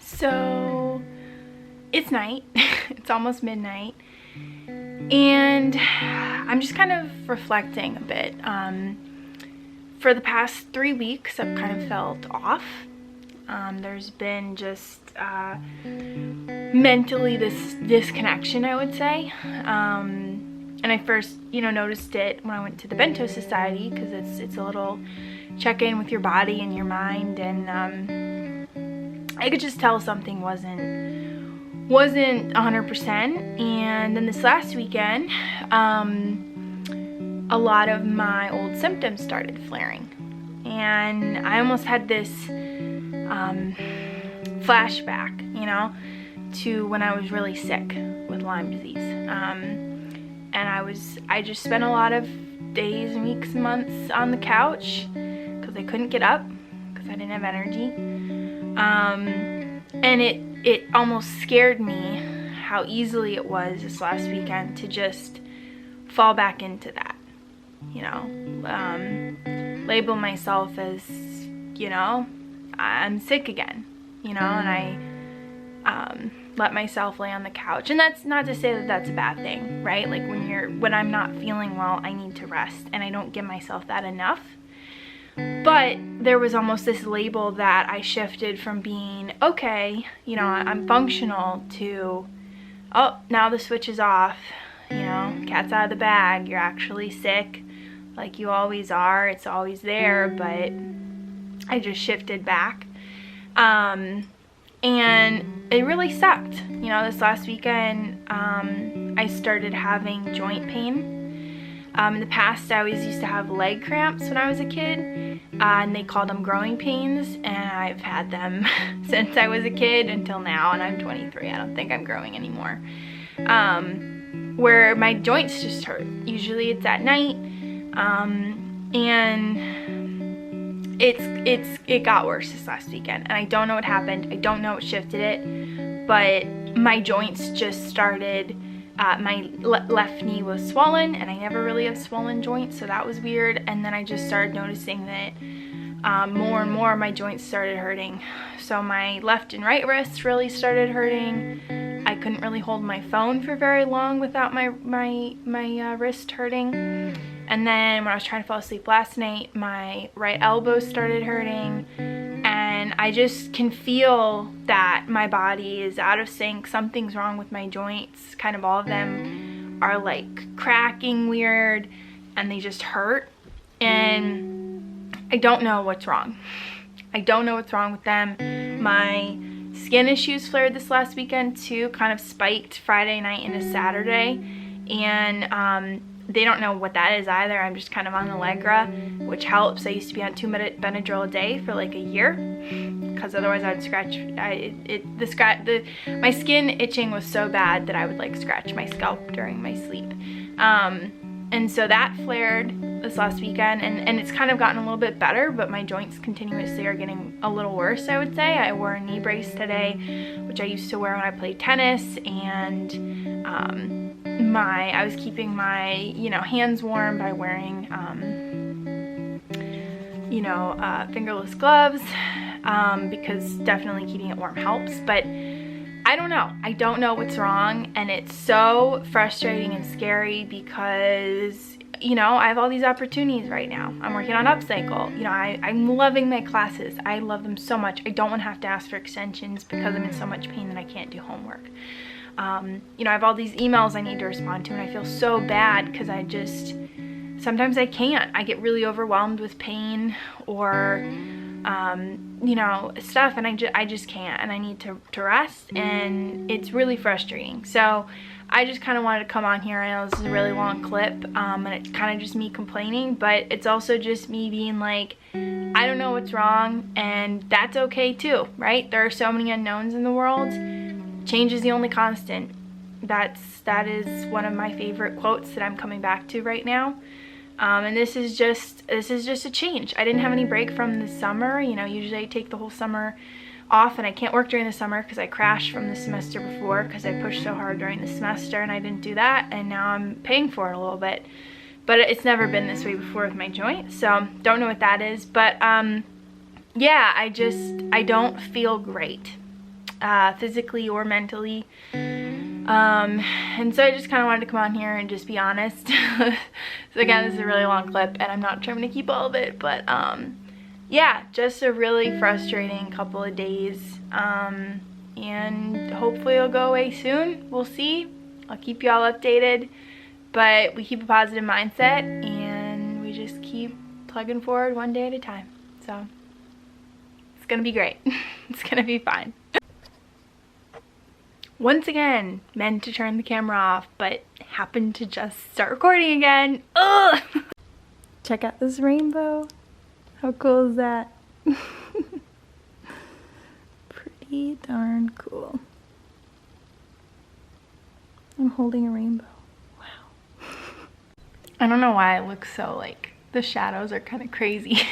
So it's night, it's almost midnight, and I'm just kind of reflecting a bit. For the past 3 weeks, I've kind of felt off. There's been just mentally this disconnection, I would say. And I first, noticed it when I went to the Bento Society, because it's a little check-in with your body and your mind, and I could just tell something wasn't 100%. And then this last weekend, a lot of my old symptoms started flaring, and I almost had this flashback, to when I was really sick with Lyme disease. And I just spent a lot of days and weeks and months on the couch because I couldn't get up because I didn't have energy. And it almost scared me how easily it was this last weekend to just fall back into that, label myself as, I'm sick again, and I let myself lay on the couch. And that's not to say that that's a bad thing, right? Like when I'm not feeling well, I need to rest, and I don't give myself that enough. But there was almost this label that I shifted from being, okay, I'm functional, to, oh, now the switch is off, cat's out of the bag, you're actually sick, like you always are, it's always there. But I just shifted back. And it really sucked. This last weekend, I started having joint pain. In the past, I always used to have leg cramps when I was a kid, and they called them growing pains, and I've had them since I was a kid until now, and I'm 23. I don't think I'm growing anymore. Where my joints just hurt. Usually it's at night, and it got worse this last weekend, and I don't know what happened. I don't know what shifted it, but my joints just started. My left knee was swollen, and I never really have swollen joints, so that was weird. And then I just started noticing that more and more my joints started hurting. So my left and right wrists really started hurting. I couldn't really hold my phone for very long without my wrist hurting. And then when I was trying to fall asleep last night, my right elbow started hurting, and I just can feel that my body is out of sync. Something's wrong with my joints. Kind of all of them are like cracking weird, and they just hurt, and I don't know what's wrong. I don't know what's wrong with them. My skin issues flared this last weekend too, kind of spiked Friday night into Saturday, and they don't know what that is either. I'm just kind of on Allegra, which helps. I used to be on 2-minute Benadryl a day for like a year, because otherwise I'd scratch. My skin itching was so bad that I would like scratch my scalp during my sleep. And so that flared this last weekend, and it's kind of gotten a little bit better, but my joints continuously are getting a little worse, I would say. I wore a knee brace today, which I used to wear when I played tennis, and I was keeping my hands warm by wearing fingerless gloves, because definitely keeping it warm helps. But I don't know what's wrong, and it's so frustrating and scary because I have all these opportunities right now. I'm working on Upcycle. I'm loving my classes. I love them so much. I don't want to have to ask for extensions because I'm in so much pain that I can't do homework. I have all these emails I need to respond to, and I feel so bad because sometimes I can't. I get really overwhelmed with pain or, stuff, and I just can't, and I need to rest, and it's really frustrating. So I just kind of wanted to come on here. I know this is a really long clip, and it's kind of just me complaining, but it's also just me being like, I don't know what's wrong, and that's okay too, right? There are so many unknowns in the world. Change is the only constant. That is one of my favorite quotes that I'm coming back to right now. And this is just a change. I didn't have any break from the summer. Usually I take the whole summer off, and I can't work during the summer because I crashed from the semester before because I pushed so hard during the semester, and I didn't do that, and now I'm paying for it a little bit. But it's never been this way before with my joint, so don't know what that is. But yeah, I don't feel great. physically or mentally. And so I just kind of wanted to come on here and just be honest. So again, this is a really long clip and I'm not trying to keep all of it, but yeah, just a really frustrating couple of days. And hopefully it'll go away soon. We'll see. I'll keep you all updated, but we keep a positive mindset and we just keep plugging forward one day at a time. So it's gonna be great. It's gonna be fine. Once again, meant to turn the camera off, but happened to just start recording again. Ugh! Check out this rainbow. How cool is that? Pretty darn cool. I'm holding a rainbow. Wow. I don't know why it looks so like the shadows are kind of crazy.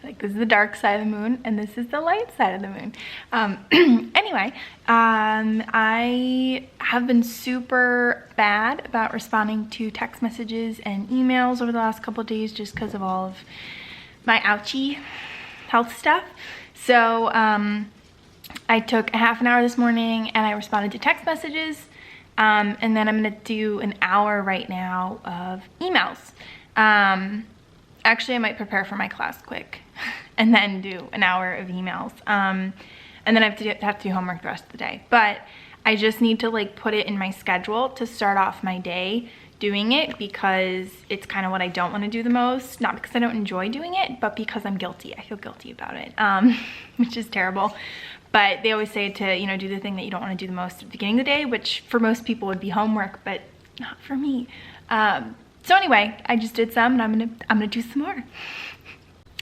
Like this is the dark side of the moon and this is the light side of the moon. Anyway, I have been super bad about responding to text messages and emails over the last couple of days just because of all of my ouchie health stuff. So I took a half an hour this morning and I responded to text messages. And then I'm gonna do an hour right now of emails. Actually, I might prepare for my class quick and then do an hour of emails. And then I have to do homework the rest of the day. But I just need to like put it in my schedule to start off my day doing it because it's kind of what I don't want to do the most. Not because I don't enjoy doing it, but because I'm guilty. I feel guilty about it, which is terrible. But they always say to, you know, do the thing that you don't want to do the most at the beginning of the day, which for most people would be homework, but not for me. So anyway, I just did some and I'm gonna do some more.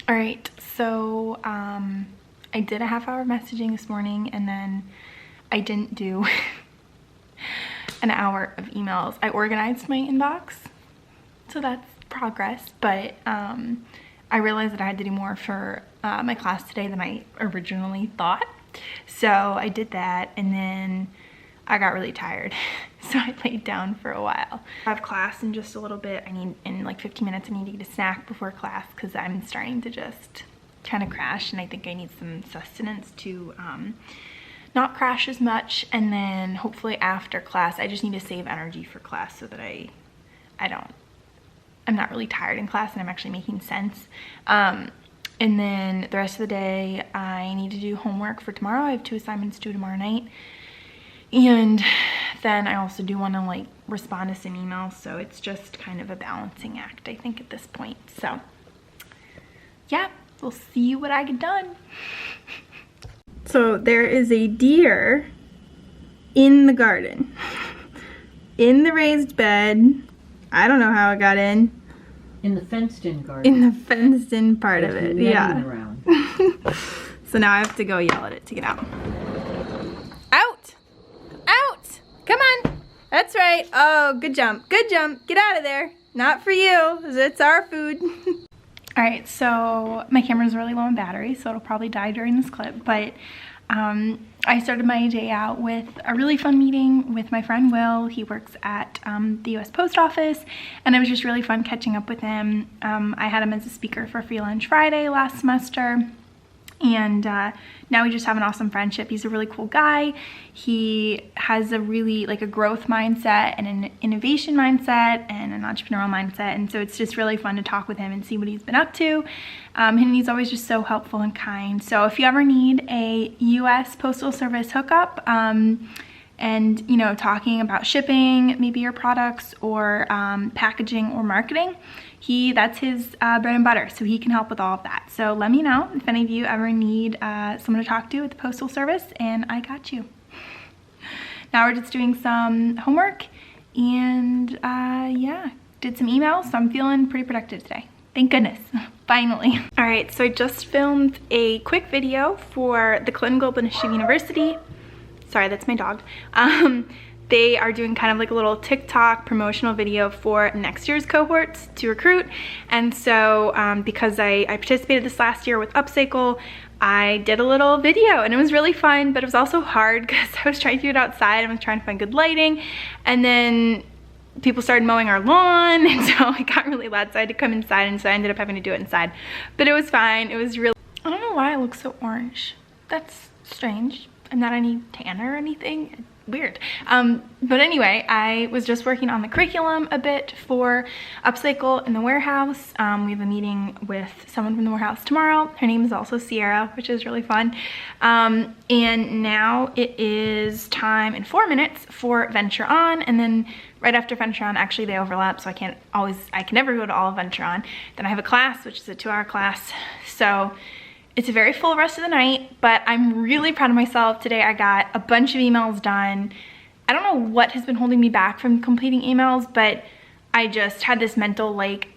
All right, so I did a half hour of messaging this morning and then I didn't do an hour of emails. I organized my inbox, so that's progress, but I realized that I had to do more for my class today than I originally thought. So I did that and then I got really tired. So I laid down for a while. I have class in just a little bit. In like 15 minutes, I need to get a snack before class because I'm starting to just kind of crash and I think I need some sustenance to not crash as much. And then hopefully after class, I just need to save energy for class so that I'm not really tired in class and I'm actually making sense. And then the rest of the day, I need to do homework for tomorrow. I have 2 assignments due tomorrow night. And then I also do want to like respond to some emails. So it's just kind of a balancing act, I think, at this point. So yeah, we'll see what I get done. So there is a deer in the garden, in the raised bed. I don't know how it got in. In the fenced-in garden. In the fenced-in part of it, yeah. Around. So now I have to go yell at it to get out. Out! Out! Come on! That's right. Oh, good jump. Good jump. Get out of there. Not for you. It's our food. All right, so my camera's really low on battery, so it'll probably die during this clip, but I started my day out with a really fun meeting with my friend Will. He works at the US Post Office, and it was just really fun catching up with him. I had him as a speaker for Free Lunch Friday last semester, and now we just have an awesome friendship. He's a really cool guy. He has a really like a growth mindset and an innovation mindset and an entrepreneurial mindset, and so it's just really fun to talk with him and see what he's been up to. And he's always just so helpful and kind. So if you ever need a US Postal Service hookup and you know, talking about shipping maybe your products or packaging or marketing, that's his bread and butter, so he can help with all of that. So let me know if any of you ever need someone to talk to at the Postal Service, and I got you. Now we're just doing some homework and yeah, did some emails, so I'm feeling pretty productive today. Thank goodness, finally. All right, so I just filmed a quick video for the Clinton Global Initiative University. Sorry, that's my dog. They are doing kind of like a little TikTok promotional video for next year's cohorts to recruit. And so because I participated this last year with Upcycle, I did a little video and it was really fun, but it was also hard because I was trying to do it outside. I was trying to find good lighting, and then people started mowing our lawn, and so it got really loud, so I had to come inside, and so I ended up having to do it inside. But it was fine. It was really, I don't know why it looks so orange. That's strange, I'm not any tanner or anything. Weird. But anyway, I was just working on the curriculum a bit for Upcycle in the warehouse. We have a meeting with someone from the warehouse tomorrow. Her name is also Sierra, which is really fun. And now it is time in 4 minutes for Venture On, and then right after Venture On, actually they overlap, so I can never go to all of Venture On. Then I have a class, which is a 2-hour class. So it's a very full rest of the night, but I'm really proud of myself. Today I got a bunch of emails done. I don't know what has been holding me back from completing emails, but I just had this mental like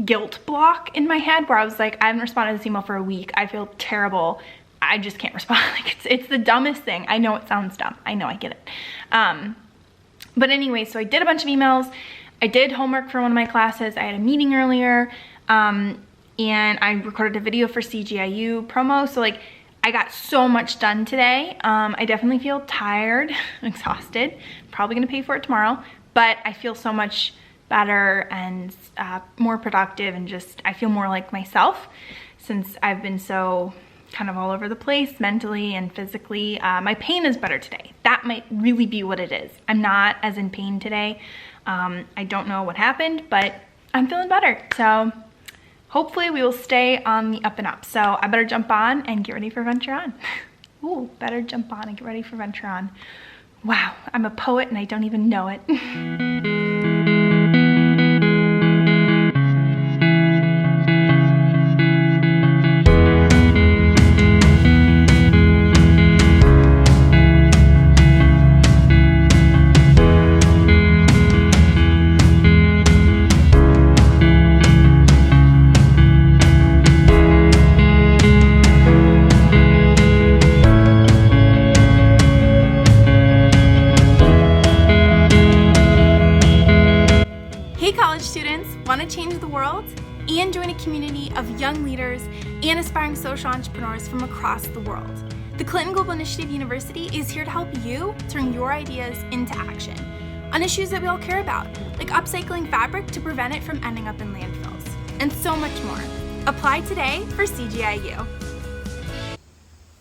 guilt block in my head where I was like, I haven't responded to this email for a week. I feel terrible. I just can't respond. Like it's the dumbest thing. I know it sounds dumb. I know, I get it. But anyway, so I did a bunch of emails. I did homework for one of my classes. I had a meeting earlier. And I recorded a video for CGIU promo. So like I got so much done today. I definitely feel tired, exhausted, probably gonna pay for it tomorrow, but I feel so much better and more productive, and just, I feel more like myself since I've been so kind of all over the place mentally and physically. My pain is better today. That might really be what it is. I'm not as in pain today. I don't know what happened, but I'm feeling better. So hopefully we will stay on the up and up. So I better jump on and get ready for Venture On. Ooh, better jump on and get ready for Venture On. Wow, I'm a poet and I don't even know it. Hey college students, want to change the world and join a community of young leaders and aspiring social entrepreneurs from across the world? The Clinton Global Initiative University is here to help you turn your ideas into action on issues that we all care about, like upcycling fabric to prevent it from ending up in landfills, and so much more. Apply today for CGIU.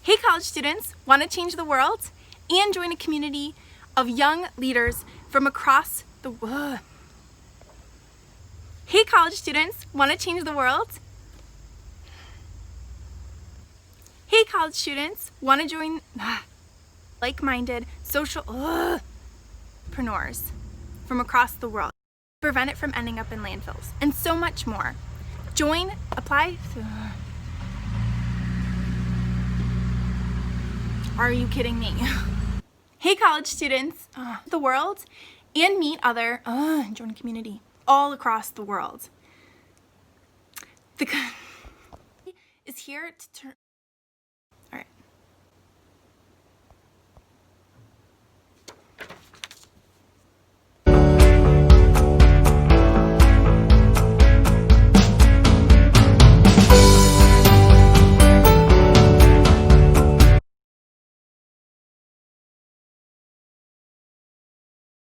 Hey college students, want to change the world and join a community of young leaders from across the world? Hey college students, want to change the world? Hey college students, want to join like-minded social entrepreneurs from across the world, prevent it from ending up in landfills, and so much more. Join, apply. Are you kidding me? Hey college students, the world, and meet other, join a community all across the world. The is here to turn